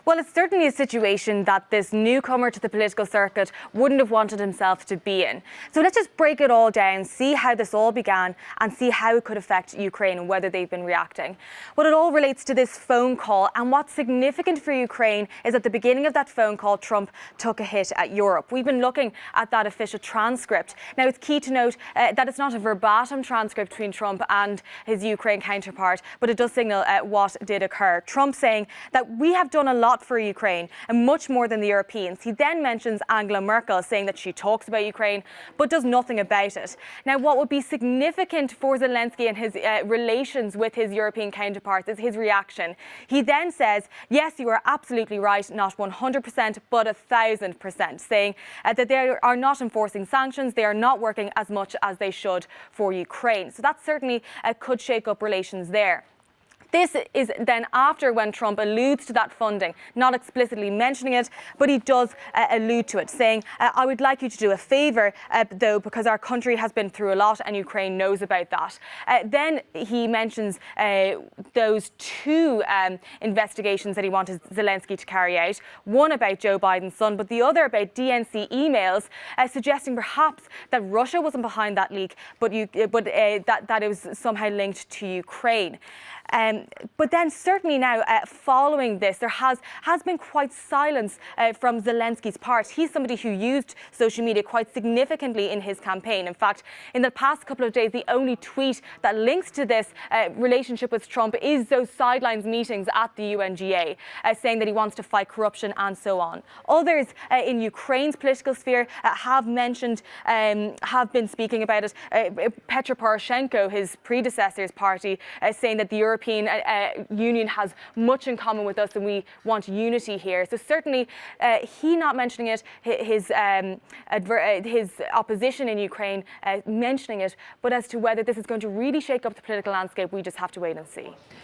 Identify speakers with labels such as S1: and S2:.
S1: Well, it's certainly a situation that this newcomer to the political circuit wouldn't have wanted himself to be in. So let's just break it all down, see how this all began and see how it could affect Ukraine and whether they've been reacting. Well, it all relates to this phone call, and what's significant for Ukraine is at the beginning of that phone call, Trump took a hit at Europe. We've been looking at that official transcript. Now, it's key to note that it's not a verbatim transcript between Trump and his Ukraine counterpart, but it does signal what did occur. Trump saying that we have done a lot for Ukraine and much more than the Europeans. He then mentions Angela Merkel, saying that she talks about Ukraine but does nothing about it. Now, what would be significant for Zelensky and his relations with his European counterparts is his reaction. He then says, yes, you are absolutely right, not 100%, but 1,000%, saying that they are not enforcing sanctions, they are not working as much as they should for Ukraine. So that certainly could shake up relations there. This is then after when Trump alludes to that funding, not explicitly mentioning it, but he does allude to it, saying, I would like you to do a favour, though, because our country has been through a lot and Ukraine knows about that. Then he mentions those two investigations that he wanted Zelensky to carry out, one about Joe Biden's son, but the other about DNC emails, suggesting perhaps that Russia wasn't behind that leak, but that it was somehow linked to Ukraine. But then certainly now, following this, there has been quite silence from Zelensky's part. He's somebody who used social media quite significantly in his campaign. In fact, in the past couple of days, the only tweet that links to this relationship with Trump is those sidelines meetings at the UNGA, saying that he wants to fight corruption and so on. Others in Ukraine's political sphere have been speaking about it. Petro Poroshenko, his predecessor's party, saying that the European Union has much in common with us and we want unity here. So certainly he not mentioning it, his opposition in Ukraine mentioning it, but as to whether this is going to really shake up the political landscape, we just have to wait and see.